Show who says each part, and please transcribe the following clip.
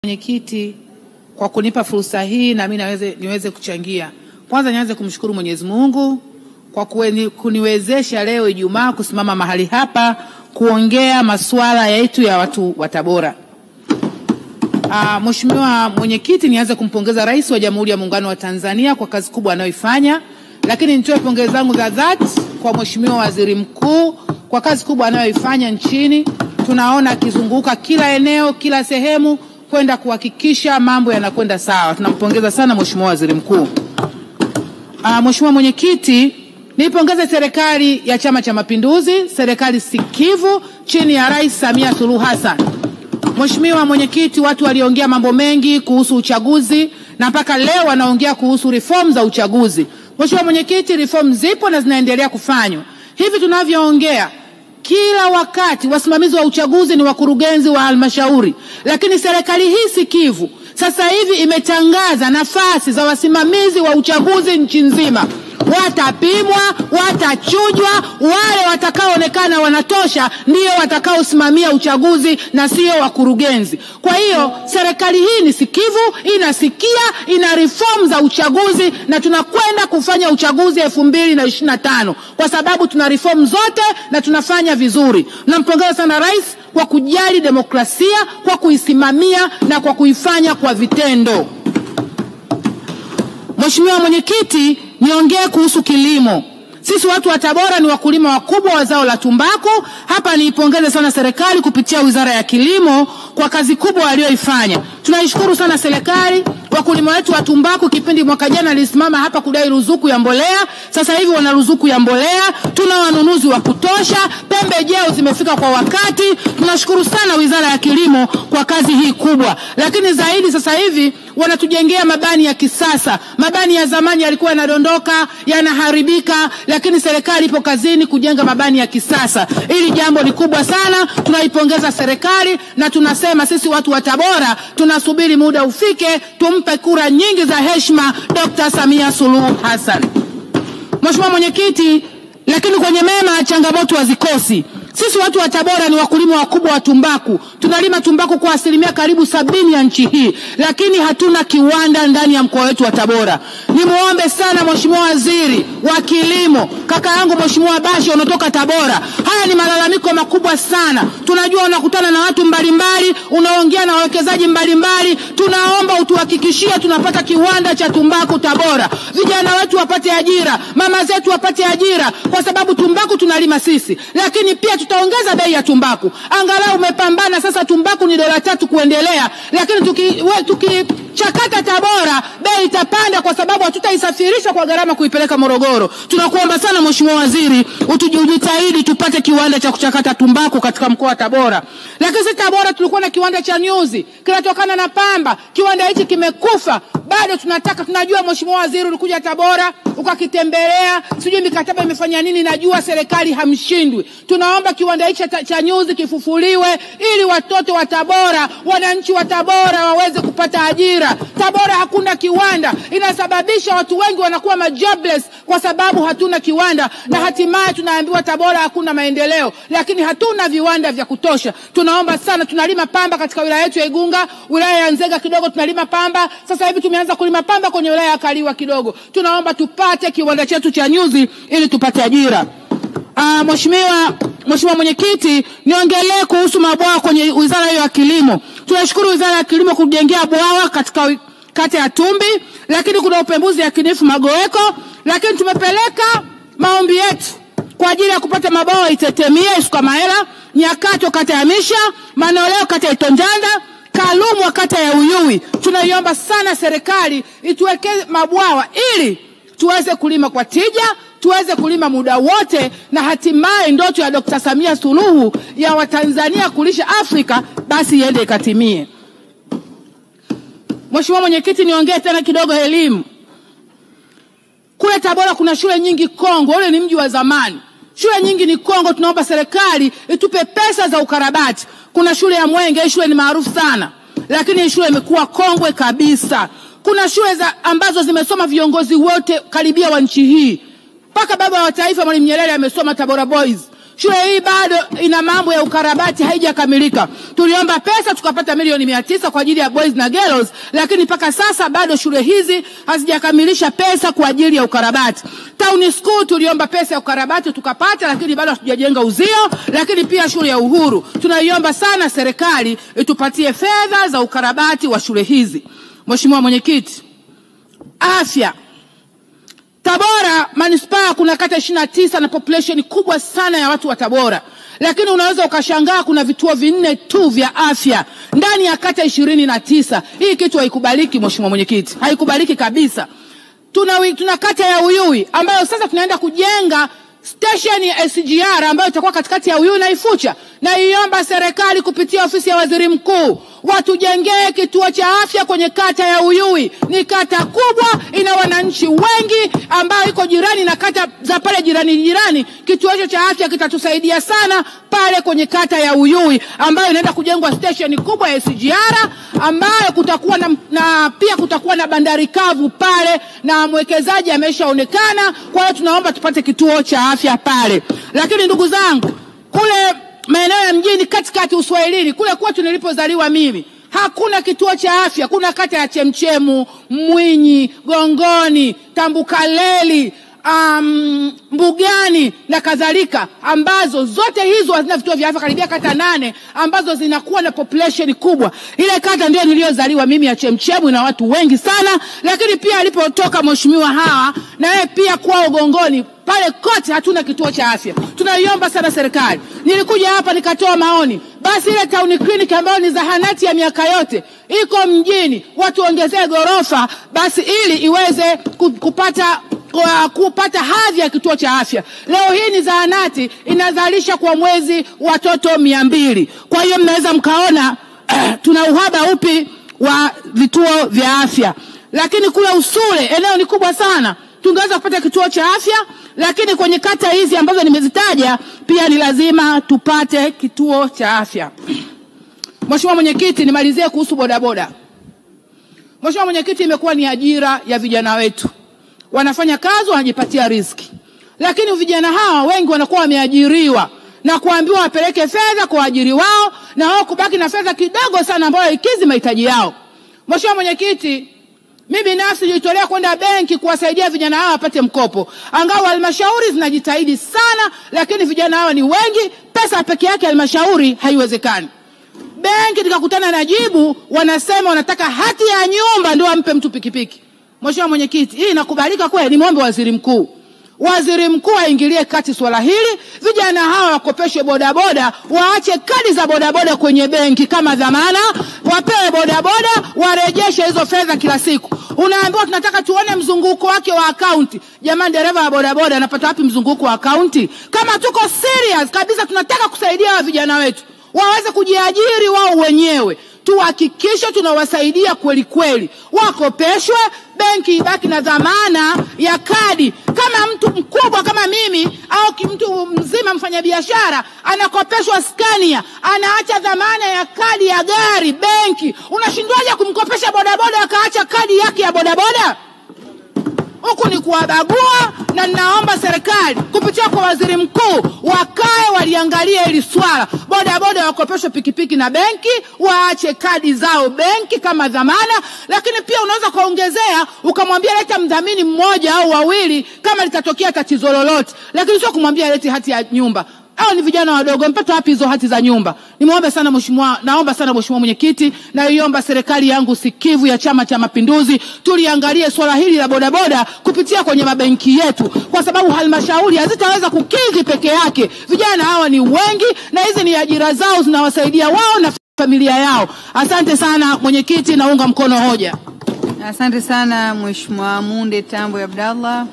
Speaker 1: Mwenyekiti kwa kunipa fursa hii na mimi niweze kuchangia. Kwanza nianze kumshukuru Mwenyezi Mungu kwa kuniwezesha leo Ijumaa kusimama mahali hapa kuongea masuala yetu ya watu wa Tabora. Mheshimiwa Mwenyekiti, nianze kumpongeza Rais wa Jamhuri ya Muungano wa Tanzania kwa kazi kubwa anayoifanya, lakini nitoe pongezi zangu za dhati kwa Mheshimiwa Waziri Mkuu kwa kazi kubwa anayoifanya nchini. Tunaona akizunguka kila eneo, kila sehemu kwenda kuhakikisha mambo yanakwenda sawa. Tunampongeza sana Mheshimiwa Waziri Mkuu. Mheshimiwa Mwenyekiti, nipongeze serikali ya Chama cha Mapinduzi, serikali sikivu chini ya Rais Samia Suluhu Hassan. Mheshimiwa Mwenyekiti, watu waliongea mambo mengi kuhusu uchaguzi na mpaka leo wanaongea kuhusu reform za uchaguzi. Mheshimiwa Mwenyekiti, reform zipo na zinaendelea kufanywa. Hivi tunavyoongea, kila wakati wasimamizi wa uchaguzi ni wakurugenzi wa halmashauri, lakini serikali hii sikivu sasa hivi imetangaza nafasi za wasimamizi wa uchaguzi nchi nzima. Watapimwa, watachujwa, wale watakaoonekana wanatosha ndio watakaosimamia uchaguzi na sio wakurugenzi. Kwa hiyo serikali hii ni sikivu, inasikia, ina reform za uchaguzi na tunakwenda kufanya uchaguzi 2025 kwa sababu tuna reform zote na tunafanya vizuri. Nampongeza sana Rais kwa kujali demokrasia, kwa kuisimamia na kwa kuifanya kwa vitendo. Mheshimiwa Mwenyekiti, niongee kuhusu kilimo. Sisi watu wa Tabora ni wakulima wakubwa wa zao la tumbaku. Hapa niipongeze sana serikali kupitia Wizara ya Kilimo kwa kazi kubwa walioifanya. Tunaishukuru sana serikali. Wakulima wetu wa tumbaku kipindi mwaka jana alisimama hapa kudai ruzuku ya mbolea. Sasa hivi wana ruzuku ya mbolea. Tuna wanunuzi wa kutosha. Pembejeo zimefika kwa wakati. Tunashukuru sana Wizara ya Kilimo kwa kazi hii kubwa. Lakini zaidi sasa hivi wanatujengea mabani ya kisasa. Mabani ya zamani yalikuwa yanadondoka, yanaharibika, lakini serikali ipo kazini kujenga mabani ya kisasa. Hili jambo ni kubwa sana. Tunaipongeza serikali na tunasema sisi watu wa Tabora tunasubiri muda ufike tumpe kura nyingi za heshima Dr. Samia Suluhu Hassan. Mheshimiwa Mwenyekiti, lakini kwenye mema changamoto hazikosi. Sisi watu wa Tabora ni wakulima wakubwa wa tumbaku. Tunalima tumbaku kwa asilimia karibu 70 ya nchi hii, lakini hatuna kiwanda ndani ya mkoa wetu wa Tabora. Nimuombe sana Mheshimiwa Waziri wa Kilimo, kaka yangu Mheshimiwa Bashe unatoka Tabora. Haya ni malalamiko makubwa sana. Tunajua unakutana na watu mbalimbali, unaongea na wawekezaji mbalimbali. Tunaomba utuhakikishie tunapata kiwanda cha tumbaku Tabora. Vijana wetu wapate ajira, mama zetu wapate ajira kwa sababu tumbaku tunalima sisi. Lakini pia tutaongeza bei ya tumbaku. Angalau umepambana sasa tumbaku ni $3 kuendelea, lakini tukichakata Tabora bei itapanda kwa sababu hatutaisafirisha kwa gharama kuipeleka Morogoro. Tunakuomba sana Mheshimiwa Waziri utujitahidi tupate kiwanda cha kuchakata tumbaku katika mkoa wa Tabora. Lakini sisi Tabora tulikuwa na kiwanda cha nyuzi kinatokana na pamba. Kiwanda hichi kimekufa. Bado tunajua Mheshimiwa Waziri ulikuja Tabora ukakitembelea, sijui mikataba imefanya nini, najua serikali hamshindwi. Tunaomba kiwanda hichi cha nyuzi kifufuliwe ili watoto wa Tabora, wananchi wa Tabora waweze kupata ajira. Tabora hakuna kiwanda, inasababisha watu wengi wanakuwa majobless kwa sababu hatuna kiwanda, na hatimaye tunaambiwa Tabora hakuna maendeleo, lakini hatuna viwanda vya kutosha. Tunaomba sana, tunalima pamba katika wilaya yetu ya Igunga, wilaya ya Nzega kidogo tunalima pamba. Sasa hivi tumeanza kulima pamba kwenye wilaya ya Kaliwa kidogo. Tupate kiwanda chetu cha nyuzi ili tupate ajira. Mheshimiwa Mwenyekiti, niongelee kuhusu mabwawa kwenye Wizara hiyo ya Kilimo. Tunashukuru Wizara ya Kilimo kujengea bwawa katika kata ya Tumbi, lakini kuna upembuzi yakinifu Magoweko, lakini tumepeleka maombi yetu kwa ajili ya kupata mabwawa Itetemia, Isukamahela, Nyakato kata ya Misha, Manoleo kata ya Itonjanda, Kalumwa kata ya Uyui. Tunaiomba sana serikali ituwekee mabwawa ili tuweze kulima kwa tija, tuweze kulima muda wote, na hatimaye ndoto ya Dr. Samia Suluhu ya Watanzania kulisha Afrika basi iende ikatimie. Mheshimiwa Mwenyekiti, niongee tena kidogo elimu. Kule Tabora kuna shule nyingi kongwe, ule ni mji wa zamani. Shule nyingi ni kongwe, tunaomba serikali itupe pesa za ukarabati. Kuna shule ya Mwenge, shule ni maarufu sana, lakini shule imekuwa kongwe kabisa. Kuna shule ambazo zimesoma viongozi wote karibia wa nchi hii. Paka baba wa taifa Mwalimu Nyerere amesoma Tabora Boys. Shule hii bado ina mambo ya ukarabati, haijakamilika. Tuliomba pesa tukapata milioni 900 kwa ajili ya boys na girls, lakini mpaka sasa bado shule hizi hazijakamilisha pesa kwa ajili ya ukarabati. Town School tuliomba pesa ya ukarabati tukapata, lakini bado hatujajenga uzio. Lakini pia shule ya Uhuru tunaiomba sana serikali itupatie fedha za ukarabati wa shule hizi. Mheshimiwa Mwenyekiti, afya. Tabora manispaa kuna kata 29 na population kubwa sana ya watu wa Tabora. Lakini unaweza ukashangaa kuna vituo 4 tu vya afya ndani ya kata 29. Hii kitu haikubaliki Mheshimiwa Mwenyekiti. Haikubaliki kabisa. Tuna kata ya Uyui ambayo sasa tunaenda kujenga station ya SGR ambayo itakuwa katikati ya Uyui na Ifucha. Na iomba serikali kupitia ofisi ya Waziri Mkuu watujengee kituo cha afya kwenye kata ya Uyui. Ni kata kubwa, ina wananchi wengi ambao iko jirani na kata za pale jirani. Kituo hicho cha afya kitatusaidia sana pale kwenye kata ya Uyui ambayo inaenda kujengwa station kubwa ya SGR ambayo kutakuwa na pia kutakuwa na bandari kavu pale na mwekezaji ameshaonekana. Kwa hiyo tunaomba tupate kituo cha afya pale. Lakini ndugu zangu, kule maeneo ya mjini katikati Uswahilini kule kwetu nilipozaliwa mimi hakuna kituo cha afya. Kuna kata ya Chemchemu, Mwinyi, Gongoni, Tambukaleli, Mbugani na kadhalika, ambazo zote hizo hazina vituo vya afya, karibia kata 8 ambazo zinakuwa na population kubwa. Ile kata ndio niliyozaliwa mimi ya Chemchemu na watu wengi sana. Lakini pia alipotoka mheshimiwa Hawa na yeye pia kwa Gongoni pale kote hatuna kituo cha afya. Tunaiomba sana serikali. Nilikuja hapa nikatoa maoni. Basi ile town clinic ambayo ni zahanati ya miaka yote iko mjini, watu ongezee gorofa basi ili iweze kupata hadhi ya kituo cha afya. Leo hii ni zahanati inazalisha kwa mwezi watoto 200. Kwa hiyo mnaweza mkaona tuna uhaba upi wa vituo vya afya. Lakini kule Usule eneo ni kubwa sana, tungeweza kupata kituo cha afya. Lakini kwenye kata hizi ambazo nimezitaja pia ni lazima tupate kituo cha afya. Mheshimiwa Mwenyekiti, nimalizie kuhusu bodaboda. Mheshimiwa Mwenyekiti, imekuwa ni ajira ya vijana wetu. Wanafanya kazi, wanajipatia riziki. Lakini vijana hawa wengi wanakuwa wameajiriwa na kuambiwa wapeleke fedha kwa ajiri wao na wao kubaki na fedha kidogo sana ambayo ikizi mahitaji yao. Mheshimiwa Mwenyekiti, mimi binafsi nilitolea kwenda benki kuwasaidia vijana hawa wapate mkopo. Angawa halmashauri zinajitahidi sana, lakini vijana hawa ni wengi, pesa peke yake halmashauri haiwezekani. Benki nikakutana na jibu, wanasema wanataka hati ya nyumba ndio ampe mtu pikipiki. Mheshimiwa Mwenyekiti, hii inakubalika kweli? Nimuombe Waziri Mkuu. Waziri Mkuu aingilie kati swala hili. Vijana hawa wakopeshe bodaboda, waache kadi za bodaboda kwenye benki kama dhamana, wapewe bodaboda, warejeshe hizo fedha kila siku. Unaambiwa tunataka tuone mzunguko wake wa akaunti. Jamani, dereva wa bodaboda anapata wapi mzunguko wa akaunti? Kama tuko serious kabisa tunataka kusaidia wa vijana wetu waweze kujiajiri wao wenyewe, tuhakikishe tunawasaidia kweli kweli. Wakopeshwe, benki ibaki na dhamana ya kadi. Kama mtu mkubwa kama mimi au mtu mzima mfanyabiashara anakopeshwa Scania, anaacha dhamana ya kadi ya gari benki, unashindwaje kumkopesha bodaboda akaacha kadi yake ya bodaboda? Huku ni kuwabagua, na ninaomba serikali kupitia kwa Waziri Mkuu wakae waliangalia hili swala. Bodaboda wakopeshwe pikipiki na benki, waache kadi zao benki kama dhamana. Lakini pia unaweza kuongezea ukamwambia leta mdhamini mmoja au wawili kama litatokea tatizo lolote, lakini sio kumwambia lete hati ya nyumba. Hao ni vijana wadogo, mpata wapi hizo hati za nyumba? Naomba sana Mheshimiwa Mwenyekiti, na iomba serikali yangu sikivu ya Chama cha Mapinduzi tuliangalie swala hili la bodaboda kupitia kwenye mabenki yetu, kwa sababu halmashauri hazitaweza kukidhi peke yake. Vijana hawa ni wengi na hizi ni ajira zao, zinawasaidia wao na familia yao. Asante sana Mwenyekiti, naunga mkono hoja.
Speaker 2: Asante sana Mheshimiwa Munde Tambwe Abdallah.